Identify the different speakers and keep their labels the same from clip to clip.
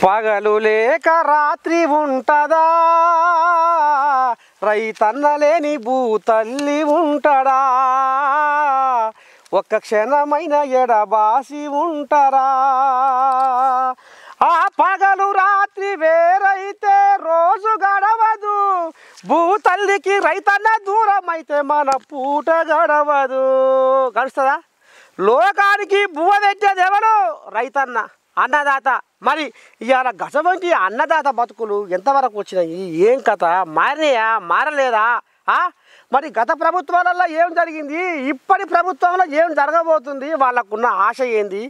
Speaker 1: పగలు లేక రాత్రి ఉంటదా రైతన్న లేని భూతల్లి ఉంటడా ఒక్క క్షణమైన ఎడబాసి ఉంటారా ఆ పగలు రాత్రి వేరైతే రోజు గడవదు భూతల్లికి రైతన్న దూరం అయితే మన పూట గడవదు గడుస్తుందా లోకానికి బువ్వ పెట్టేది ఎవరు రైతన్న అన్నదాత మరి ఇవాళ గసవంటి అన్నదాత బతుకులు ఎంతవరకు వచ్చినాయి ఏం కథ మారినాయా మారలేదా మరి గత ప్రభుత్వాలలో ఏం జరిగింది ఇప్పటి ప్రభుత్వంలో ఏం జరగబోతుంది వాళ్ళకున్న ఆశ ఏంది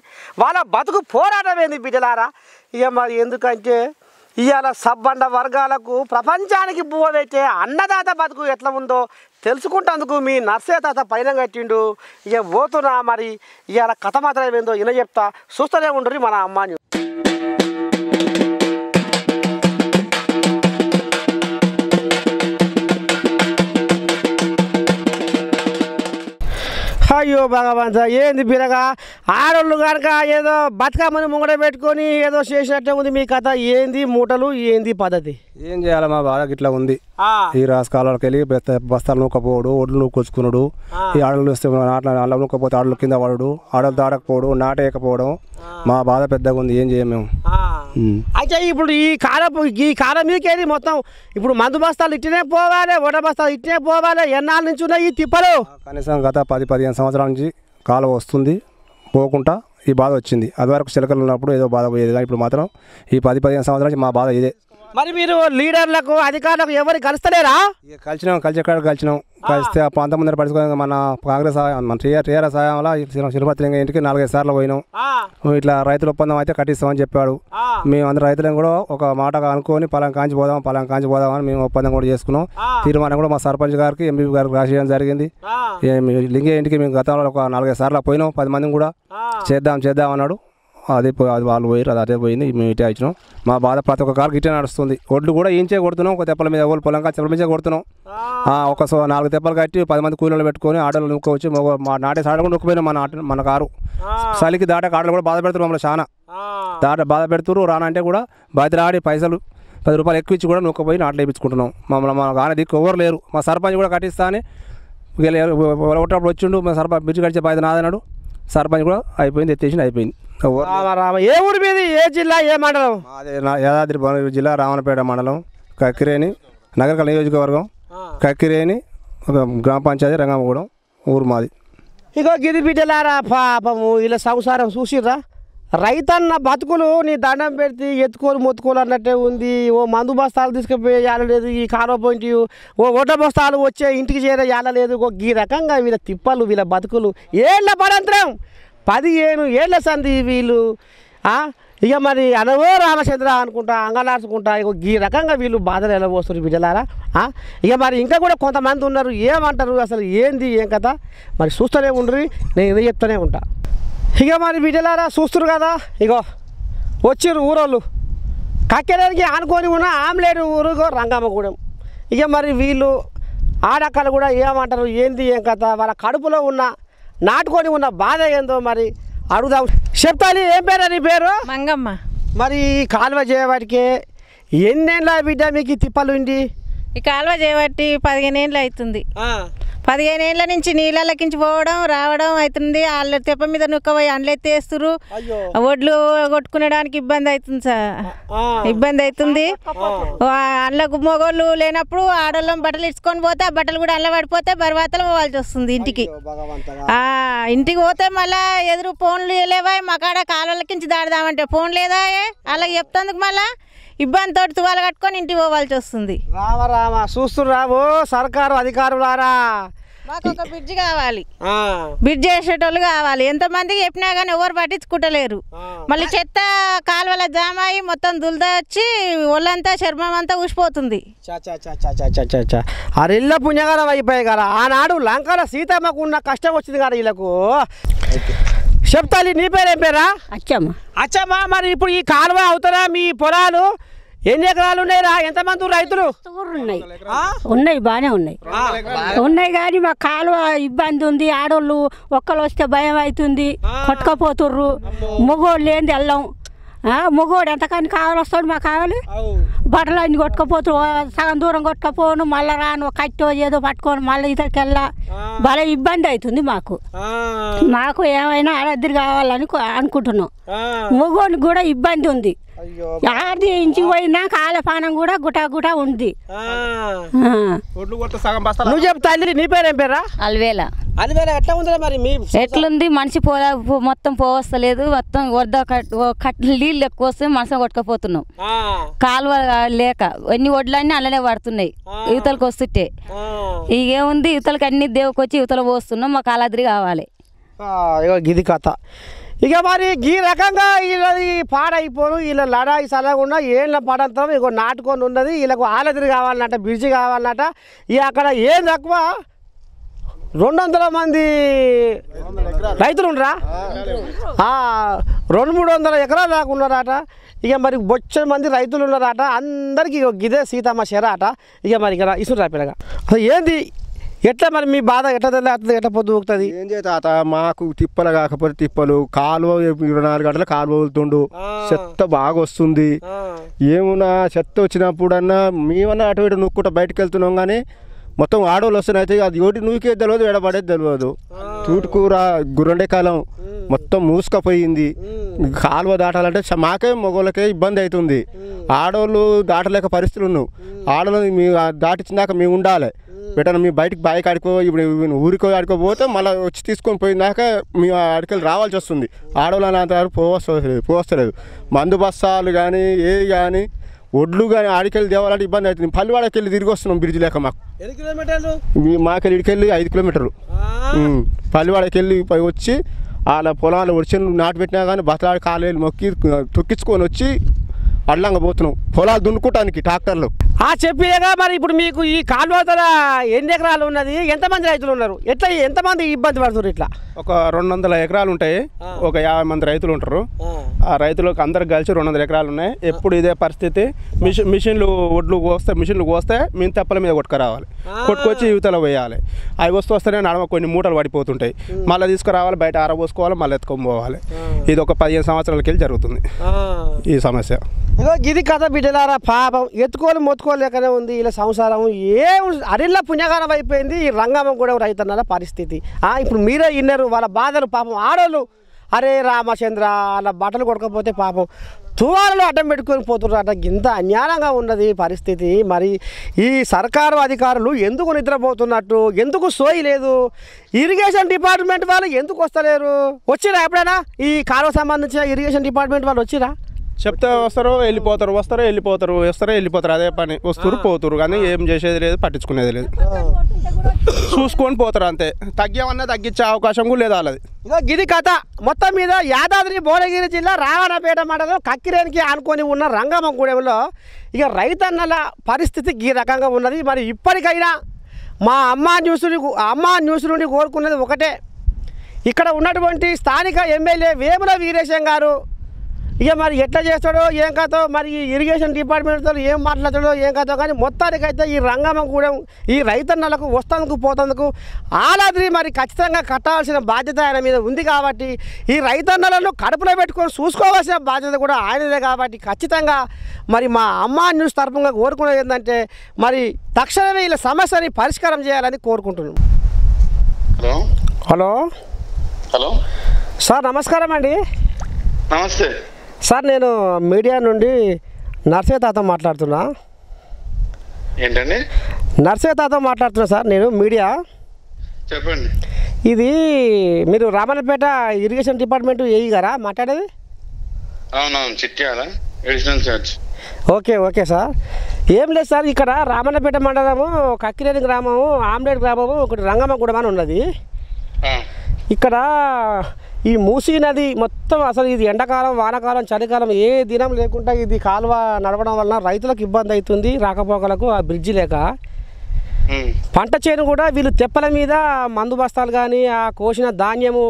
Speaker 1: వాళ్ళ బతుకు పోరాటం ఏంది బిడ్డలారా ఇక మరి ఎందుకంటే ఇవాళ సబ్బండ వర్గాలకు ప్రపంచానికి బువ్వ పెట్టే అన్నదాత బతుకు ఎట్లా ఉందో తెలుసుకుంటేందుకు మీ నర్సే తాత పైన కట్టిండు ఇక పోతున్నా మరి ఇవాళ కథ మాత్రం ఏందో ఇలా చెప్తా చూస్తూనే ఉండరు మన అమ్మాని అయ్యో భగవంత ఏంది బిరగా ఆడోళ్ళు కనుక ఏదో బతుకమ్మని ముంగడ పెట్టుకొని ఏదో చేసినట్టే ఉంది మీ కథ ఏంది మూటలు ఏంది పద్ధతి
Speaker 2: ఏం చేయాలి మా బాధ ఇట్లా ఉంది ఈ రాజకాలంలోకి వెళ్ళి బస్తాలు నూకపోవడు ఒడ్లు నూకొచ్చుకున్నాడు ఈ ఆడలు వస్తే అల్లం నూకపోతే ఆడలు కింద పడడు ఆడలు దాడకపోవడం నాటేయకపోవడం మా బాధ పెద్దగా ఉంది ఏం చేయం మేము
Speaker 1: అయితే ఇప్పుడు ఈ కాలం మీకేది మొత్తం ఇప్పుడు మందు బస్తాలు ఇట్టినే పోవాలి వడ బస్తాలు ఇట్టినే పోవాలి ఎన్నాళ్ళ నుంచి ఉన్నాయి ఈ తిప్పలు
Speaker 2: కనీసం గత 10-15 సంవత్సరాల నుంచి కాలం వస్తుంది పోకుండా ఈ బాధ వచ్చింది అది వరకు చిలకలు ఉన్నప్పుడు ఏదో బాధ పోయేది కానీ ఇప్పుడు మాత్రం ఈ 10-15 సంవత్సరాల నుంచి మా బాధ ఇదే
Speaker 1: మరి మీరు లీడర్లకు అధికారులకు ఎవరు కలుస్తలేరా
Speaker 2: కలిసినాం కలిసినాం కలిస్తే ఆ ప్రాంతం ముందర పడుచుకోవడం మన కాంగ్రెస్ మన టీఆర్ఎస్ సాయంలో తిరుపతి ఇంటికి 4-5 సార్లు పోయినాం ఇట్లా రైతుల ఒప్పందం అయితే కట్టిస్తామని చెప్పాడు మేము అందరం రైతులను కూడా ఒక మాటగా అనుకొని పలాం కాంచి పోదాం అని మేము ఒప్పందం కూడా చేసుకున్నాం తీర్మానం కూడా మా సర్పంచ్ గారికి ఎంపీ గారికి రాసేయడం జరిగింది లింగే ఇంటికి మేము గతంలో ఒక 4-5 సార్లు పోయినాం 10 మందిని కూడా చేద్దాం అన్నాడు అది వాళ్ళు పోయి అదే పోయింది మేము ఇటే వచ్చినాం మా బాధ ప్రతి ఒక్క కారుకి ఇటే నడుస్తుంది ఒడ్లు కూడా ఇంచే కొడుతున్నాం ఒక తెప్పల మీద పొలం తెప్పల మీదే కొడుతున్నాం ఒక 4 తెప్పలు కట్టి 10 మంది కూలీలు పెట్టుకొని ఆటోలు నూక్కొచ్చి మా నాటే సాడ కూడా నొక్కిపోయినాం మన కారు చలికి దాటాక ఆటలు కూడా బాధ పెడుతున్నారు మమ్మల్ని చాలా బాధ పెడుతున్నారు రానంటే కూడా బతిరాడి పైసలు 10 రూపాయలు ఎక్కువ ఇచ్చి కూడా నూక్కపోయి నాట్లు వేయించుకుంటున్నాం మమ్మల్ని మా గానే దిక్కు ఎవరు లేరు మా సర్పంచ్ కూడా కట్టిస్తా అని ఒకటప్పుడు వచ్చిండు మా సర్పంచ్ బ్రిడ్జ్ కట్టే బాధ్యత నాదన్నాడు సర్పంచ్ కూడా అయిపోయింది ఎత్తేసి అయిపోయింది
Speaker 1: ఏ ఊరి మీద ఏ జిల్లా ఏ మండలం
Speaker 2: అదే యాదాద్రి భువనగిరి జిల్లా రావణపేట మండలం కక్కిరేని నగరకల్ నియోజకవర్గం కక్కిరేని ఒక గ్రామ పంచాయతీ రంగమ్మగూడెం ఊరు మాది
Speaker 1: ఇగో గిది బిడ్డలారా పాపము ఇలా సంసారం చూసిర్రా రైతన్న బతుకులు నీ దండం పెడితే ఎత్తుకోలు మొత్తుకోలు అన్నట్టే ఉంది ఓ మందు బస్తాలు తీసుకుపోయి యాలలేదు ఈ కారో పాయింట్ ఓ ఓట బస్తాలు వచ్చే ఇంటికి చేరే యాలలేదు ఈ రకంగా వీళ్ళ తిప్పలు వీళ్ళ బతుకులు ఏళ్ళ పరంతరం 15 ఏళ్ళ సంది వీళ్ళు ఇక మరి అనవో రామచంద్ర అనుకుంటా అంగలార్చుకుంటా ఇక ఈ రకంగా వీళ్ళు బాధలు ఎలా పోస్తారు బిడ్డలారా ఇక మరి ఇంకా కూడా కొంతమంది ఉన్నారు ఏమంటారు అసలు ఏంది ఏం కథ మరి చూస్తూనే ఉండరు నేను ఇది చెప్తూనే ఉంటా ఇక మరి బిడ్డలారా చూస్తున్నారు కదా ఇగో వచ్చిర్రు ఊరోళ్ళు కక్కెడానికి ఆనుకొని ఉన్న ఆమ్లేడు ఊరుగో రంగమ్మగూడెం ఇక మరి వీళ్ళు ఆడక్కలు కూడా ఏమంటారు ఏంది ఏం కథ వాళ్ళ కడుపులో ఉన్న నాటుకొని ఉన్న బాధ ఏందో మరి అడుగుదాం చెప్తాను ఏం పేరు నీ పేరు
Speaker 3: మంగమ్మ
Speaker 1: మరి కాలువ చేయబడికి ఎన్నేళ్ళ బిడ్డ మీకు తిప్పలు ఉండి
Speaker 3: ఈ కాలువ చేయబట్టి 15 ఏళ్ళు అవుతుంది 15 ఏళ్ళ నుంచి నీళ్ళకించి పోవడం రావడం అవుతుంది వాళ్ళ తెప్ప మీద నొక్కబోయి అండ్లు ఎత్తేస్తురు ఒడ్లు కొట్టుకునేడానికి ఇబ్బంది అవుతుంది సార్ ఇబ్బంది అవుతుంది అండ్లకు మొగోళ్ళు లేనప్పుడు ఆడోళ్ళం బట్టలు ఇచ్చుకొని పోతే ఆ బట్టలు కూడా అండ్ల పడిపోతే బర్వాతలు పోవాల్సి వస్తుంది ఇంటికి పోతే మళ్ళీ ఎదురు ఫోన్లు లేవా మా కాడ కాలువలకించి దాడదామంటే ఫోన్ లేదా అలా చెప్తాందుకు మళ్ళీ ఇబ్బందితో తువాలు కట్టుకొని ఇంటికి పోవాల్సి వస్తుంది
Speaker 1: రామ చూస్తున్నావు సర్కారు అధికారులారా
Speaker 3: మాకు ఒక బ్రిడ్జ్ కావాలి బ్రిడ్జ్ చేసేటోళ్ళు కావాలి ఎంతమందికి చెప్పినా కానీ ఎవరు పట్టించుకుంటలేరు మళ్ళీ చెత్త కాలువల జామ అయ్యి మొత్తం దుల్దా వచ్చి ఒళ్ళంతా చర్మం అంతా ఊసిపోతుంది
Speaker 1: అరెళ్ళ పుణ్యకాలం అయిపోయాయి కదా ఆనాడు లంకల సీతమ్మకు ఉన్న కష్టం వచ్చింది కదా వీళ్ళకు చెప్తాలి నీ పేరేం పేరా అచ్చమ్మా మరి ఇప్పుడు ఈ కాలువ అవుతారా మీ పొలాలు ఎన్ని ఎకరాలు ఉన్నాయిరా ఎంతమంది రైతులు
Speaker 4: ఉన్నాయి బాగానే ఉన్నాయి కానీ మా కాలువ ఇబ్బంది ఉంది ఆడోళ్ళు ఒక్కరు వస్తే భయం అవుతుంది కొట్టుకపోతుర్రు మగోళ్ళు ఏంది వెళ్ళం మొగోడు ఎంతకని కావాలి వస్తాడు మాకు కావాలి బట్టలు అన్ని కొట్టుకపోతు సగం దూరం కొట్టుకపోను మళ్ళీ రాను కట్టో ఏదో పట్టుకొని మళ్ళీ ఇతరికి వెళ్ళా భలే ఇబ్బంది అవుతుంది మాకు ఏమైనా ఆడద్దరు కావాలని అనుకుంటున్నాం మొగోడికి కూడా ఇబ్బంది ఉంది ఆది ఇంటికి పోయినా కాలపానం కూడా గుటా గుటా ఉంది
Speaker 1: నువ్వు చెప్తా నీ పేరేం పేరా
Speaker 3: అల్వేల
Speaker 1: ఎట్లా ఉందా మరి మీ
Speaker 3: ఎట్లుంది మనిషి మొత్తం పోవస్తలేదు మొత్తం వరద నీళ్ళు ఎక్కువ వస్తే మనసు కొట్టుకపోతున్నాం కాలువ లేక అన్ని ఒడ్లన్నీ అలానే పడుతున్నాయి యువతలకు వస్తుంటే ఇకేముంది యువతలకి అన్ని దేవుకొచ్చి యువతలు పోస్తున్నాం మాకు అలాదిరి కావాలి
Speaker 1: గిది కథ ఇక మరి ఈ రకంగా వీళ్ళది పాడైపోను వీళ్ళ లడాయి సలగకుండా ఏళ్ళ పడంతరం ఇక నాటుకొని ఉన్నది వీళ్ళకు ఆలదిరి కావాలన్నట బ్రిడ్జి కావాలన్నట ఇక అక్కడ ఏం తక్కువ 200 మంది రైతులు ఉండరా 200-300 ఎకరాలు దాకా ఉన్నారట ఇక మరి బొచ్చ మంది రైతులు ఉన్నారట అందరికీ గిదే సీతమ్మ చెర అట ఇక మరి ఇక్కడ ఇసురు రాపిల్లగా ఏంది ఎట్లా మరి మీ బాధ ఎట్లా తెల్లారుతుంది ఎట్లా పొద్దు ఊగుతుంది
Speaker 5: ఏం చేత మాకు తిప్పలు కాకపోతే తిప్పలు కాలువ 24 గంటల కాలువ వదులుతుండు చెత్త బాగా వస్తుంది ఏమున్నా చెత్త వచ్చినప్పుడన్నా మేమన్నా అటు ఇటు నొక్కుంటా బయటకు వెళ్తున్నాం కానీ మొత్తం ఆడవాళ్ళు వస్తున్నాయి అది ఒకటి నువ్వుకే తెలియదు ఎడబడేది తెలియదు తూటుకూర గుర్రండెకాలం మొత్తం మూసుకపోయింది కాలువ దాటాలంటే మాకే మగవాళ్ళకే ఇబ్బంది అవుతుంది ఆడవాళ్ళు దాటలేక పరిస్థితులు ఉన్నావు ఆడవాళ్ళు మీ దాటించినాక మేము ఉండాలి బెటర్ మీ బయటకు బైక్ ఆడుకో ఇప్పుడు ఊరికో ఆడుకోపోతే మళ్ళీ వచ్చి తీసుకొని పోయినాక మీ ఆడికెళ్ళి రావాల్సి వస్తుంది ఆడవాళ్ళని అంత పోవస్తలేదు మందు బస్తాలు కానీ ఏవి కానీ ఒడ్లు కానీ ఆడికెళ్ళి తేవాలంటే ఇబ్బంది అవుతుంది పల్లివాడకి వెళ్ళి తిరిగి వస్తున్నాం బ్రిడ్జ్ లేక మాకెళ్ళి ఇడికెళ్ళి 5 కిలోమీటర్లు పల్లివాడకి వెళ్ళి వచ్చి వాళ్ళ పొలాలు వచ్చి నాటు పెట్టినా కానీ బతలాడి కాలేలు మొక్కి తొక్కించుకొని వచ్చి అడ్లంగా పోతున్నాం పొలాలు దున్నుకోవటానికి ట్రాక్టర్లు
Speaker 1: చెప్పేగా మరి ఇప్పుడు మీకు ఈ కాలువతల ఎన్ని ఎకరాలు ఉన్నది ఎంతమంది రైతులు ఉన్నారు ఎట్లా ఎంతమంది ఇబ్బంది పడుతున్నారు ఇట్లా
Speaker 2: ఒక 200 ఎకరాలు ఉంటాయి ఒక 50 మంది రైతులు ఉంటారు ఆ రైతులకు అందరికి కలిసి 200 ఎకరాలు ఉన్నాయి ఎప్పుడు ఇదే పరిస్థితి మిషన్లు ఒడ్లు కోస్తే మేము తెప్పల మీద కొట్టుకురావాలి కొట్టుకొచ్చి యువతలో వేయాలి అవి వస్తేనే నడమ కొన్ని మూటలు పడిపోతుంటాయి మళ్ళీ తీసుకురావాలి బయట ఆరబోసుకోవాలి మళ్ళీ ఎత్తుకొని పోవాలి ఇది ఒక 15 సంవత్సరాలకి వెళ్ళి జరుగుతుంది ఈ సమస్య
Speaker 1: ఇది కథ బిడ్డలారా పాపం ఎత్తుకోలు మొత్తుకోలేకనే ఉంది ఇలా సంసారం అరిళ్ళ పుణ్యకాలం అయిపోయింది ఈ రంగమ్మ కూడా రైతన్నల పరిస్థితి ఇప్పుడు మీరే విన్నారు వాళ్ళ బాధలు పాపం ఆడోళ్ళు అరే రామచంద్ర అలా బట్టలు కొడకపోతే పాపం తువాలలో అడ్డం పెట్టుకొని పోతున్నారట ఇంత అన్యాయంగా ఉన్నది పరిస్థితి మరి ఈ సర్కారు అధికారులు ఎందుకు నిద్రపోతున్నట్టు ఎందుకు సోయి లేదు ఇరిగేషన్ డిపార్ట్మెంట్ వాళ్ళు ఎందుకు వస్తలేరు వచ్చిరా ఎప్పుడైనా ఈ కాలువ సంబంధించిన ఇరిగేషన్ డిపార్ట్మెంట్ వాళ్ళు వచ్చిరా
Speaker 2: చెప్తే వస్తారు వెళ్ళిపోతారు అదే పని వస్తారు పోతురు కానీ ఏం చేసేది లేదు పట్టించుకునేది లేదు చూసుకొని పోతారు అంతే తగ్గేమన్నా తగ్గించే అవకాశం కూడా లేదు వాళ్ళది
Speaker 1: గిది కథ మొత్తం మీద యాదాద్రి భువనగిరి జిల్లా రావణపేట మండలం కక్కిరేనికి ఆనుకొని ఉన్న రంగమ్మగూడెంలో ఇక రైతన్నల పరిస్థితి ఈ రకంగా ఉన్నది మరి ఇప్పటికైనా మా అమ్మ న్యూస్ నుండి కోరుకున్నది ఒకటే ఇక్కడ ఉన్నటువంటి స్థానిక ఎమ్మెల్యే వేముల వీరేశం గారు ఇక మరి ఎట్లా చేస్తాడో ఏం కథో మరి ఇరిగేషన్ డిపార్ట్మెంట్తో ఏం మాట్లాడతాడో ఏం కథో కానీ మొత్తానికైతే ఈ రంగమ్మగూడెం ఈ రైతన్నలకు వస్తందుకు పోతందుకు ఆలాద్రి మరి ఖచ్చితంగా కట్టాల్సిన బాధ్యత ఆయన మీద ఉంది కాబట్టి ఈ రైతన్నలను కడుపులో పెట్టుకొని చూసుకోవాల్సిన బాధ్యత కూడా ఆయనదే కాబట్టి ఖచ్చితంగా మరి మా అమ్మ న్యూస్ తరఫున కోరుకునేది ఏంటంటే మరి తక్షణమే వీళ్ళ సమస్యని పరిష్కారం చేయాలని కోరుకుంటున్నాం. హలో సార్ నమస్కారం అండి.
Speaker 6: నమస్తే
Speaker 1: సార్ నేను మీడియా నుండి నర్సయ్య తాత మాట్లాడుతున్నా.
Speaker 6: ఏంటండి?
Speaker 1: నర్సయ్య తాత మాట్లాడుతున్నా సార్ నేను మీడియా.
Speaker 6: చెప్పండి.
Speaker 1: ఇది మీరు రామన్నపేట ఇరిగేషన్ డిపార్ట్మెంట్ ఏఈ గారా మాట్లాడేది?
Speaker 6: అవునవును, Chityala additional charge.
Speaker 1: Okay sir. ఏం లేదు సార్, ఇక్కడ రామన్నపేట మండలము కక్కిరేని గ్రామము ఆమ్లేట్ గ్రామము ఒకటి రంగమ్మగూడెం అని ఉన్నది. ఇక్కడ ఈ మూసీ నది మొత్తం అసలు ఇది ఎండాకాలం వానాకాలం చలికాలం ఏ దినం లేకుండా ఇది కాలువ నడవడం వలన రైతులకు ఇబ్బంది అవుతుంది రాకపోకలకు ఆ బ్రిడ్జి లేక. పంట చేను కూడా వీళ్ళు తెప్పల మీద మందు బస్తాలు కానీ ఆ కోసిన ధాన్యము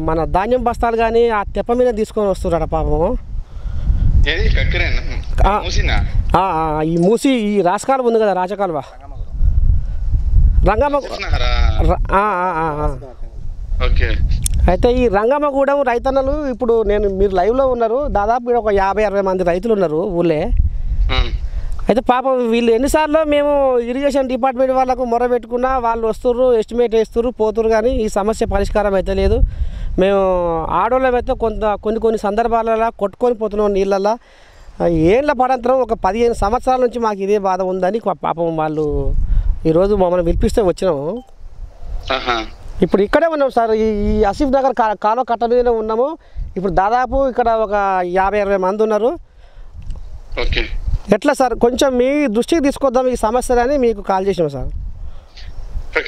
Speaker 1: మన ధాన్యం బస్తాలు కానీ ఆ తెప్ప మీద తీసుకొని వస్తున్నారట పాపము. ఈ మూసి ఈ రాజకాలువ ఉంది కదా, రాజకాలువ అయితే ఈ రంగమ్మగూడెం రైతన్నలు ఇప్పుడు మీరు లైవ్లో ఉన్నారు, దాదాపు ఇక్కడ ఒక 50-60 మంది రైతులు ఉన్నారు ఊళ్ళే. అయితే పాపం వీళ్ళు ఎన్నిసార్లు మేము ఇరిగేషన్ డిపార్ట్మెంట్ వాళ్ళకు మొర పెట్టుకున్నా వాళ్ళు వస్తుర్రు, ఎస్టిమేట్ వేస్తుర్రు, పోతురు, కానీ ఈ సమస్య పరిష్కారం అయితే లేదు. మేము ఆడోళ్ళం అయితే కొన్ని సందర్భాలలో కొట్టుకొని పోతున్నాం నీళ్ళల్లో. ఏళ్ళ పడంతరం ఒక 15 సంవత్సరాల నుంచి మాకు ఇదే బాధ ఉందని పాపం వాళ్ళు ఈరోజు మమ్మల్ని పిలిపిస్తే వచ్చినాము. ఇప్పుడు ఇక్కడే ఉన్నాం సార్, ఈ ఆసిఫ్ నగర్ కాలువ కట్ట మీదనే ఉన్నాము. ఇప్పుడు దాదాపు ఇక్కడ ఒక 50-60 మంది ఉన్నారు. ఎట్లా సార్, కొంచెం మీ దృష్టికి తీసుకొద్దాం ఈ సమస్యలని మీకు కాల్ చేసాం సార్.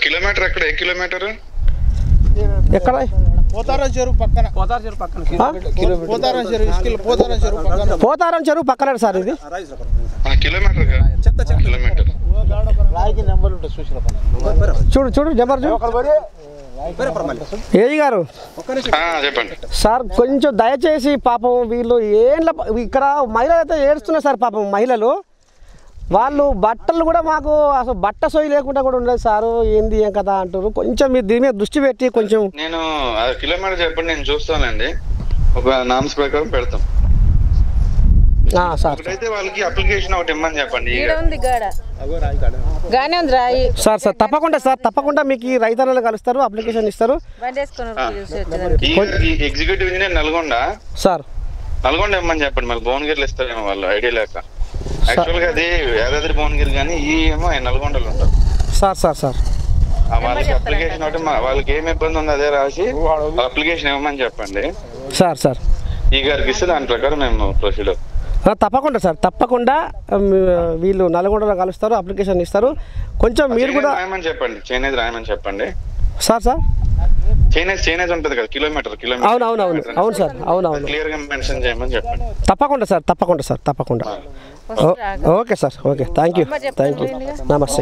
Speaker 6: కిలోమీటర్ ఎక్కడ? ఏ కిలోమీటర్?
Speaker 1: ఎక్కడ?
Speaker 7: పోతారం చెరువు పక్కన.
Speaker 1: పోతారం చెరువు పక్కన సార్ ఇది.
Speaker 6: కిలోమీటర్
Speaker 1: చూడు నెంబర్ ఏజీ గారు
Speaker 6: చెప్పండి
Speaker 1: సార్. కొంచెం దయచేసి పాపం వీళ్ళు ఇక్కడ మహిళలు అయితే ఏడుస్తున్నారు సార్. పాపం మహిళలు వాళ్ళు బట్టలు కూడా మాకు అసలు బట్ట సోయి లేకుండా కూడా ఉండదు సారు. ఏంది ఏం కదా అంటారు. కొంచెం మీరు దీని మీద దృష్టి పెట్టి కొంచెం.
Speaker 6: నేను కిలోమీటర్ చెప్పండి, నేను చూస్తానండి. ఒక నామ్స్ ప్రకారం పెడతాం
Speaker 1: సార్.
Speaker 6: అయితే వాళ్ళకి అప్లికేషన్ ఒకటి ఇమ్మని చెప్పండి.
Speaker 1: సార్ తప్పకుండా మీకు ఈ రైతన్నలు కలుస్తారు, అప్లికేషన్ ఇస్తారు.
Speaker 6: ఎగ్జిక్యూటివ్ ఇంజనీర్ నల్గొండ ఇమ్మని చెప్పండి. మళ్ళీ భువనగిరిలో ఇస్తారేమో వాళ్ళు, ఐడియా లేక. యాక్చువల్గా అది యాదాద్రి భువనగిరి, కానీ ఈ ఏమో నల్గొండలో ఉంటారు
Speaker 1: సార్.
Speaker 6: వాళ్ళకి అప్లికేషన్ ఒకటి, వాళ్ళకి ఏమి ఇబ్బంది ఉందో అదే రాసి అప్లికేషన్ ఇవ్వమని చెప్పండి
Speaker 1: సార్.
Speaker 6: ఈ గారికి ఇస్తే దాని ప్రకారం మేము ప్రొసీడ్ అవుతాం.
Speaker 1: తప్పకుండా సార్, తప్పకుండా వీళ్ళు నల్గొండలో కలుస్తారు, అప్లికేషన్ ఇస్తారు. కొంచెం మీరు కూడా
Speaker 6: రాయమని చెప్పండి, చేనేజ్ రాయమని చెప్పండి
Speaker 1: సార్.
Speaker 6: చేనేజ్ ఉంటుంది కదా, కిలోమీటర్.
Speaker 1: అవును సార్, అవునవును.
Speaker 6: క్లియర్ గా మెన్షన్ చేయమని చెప్పండి.
Speaker 1: తప్పకుండా sir. Okay sir, okay. Thank you. నమస్తే.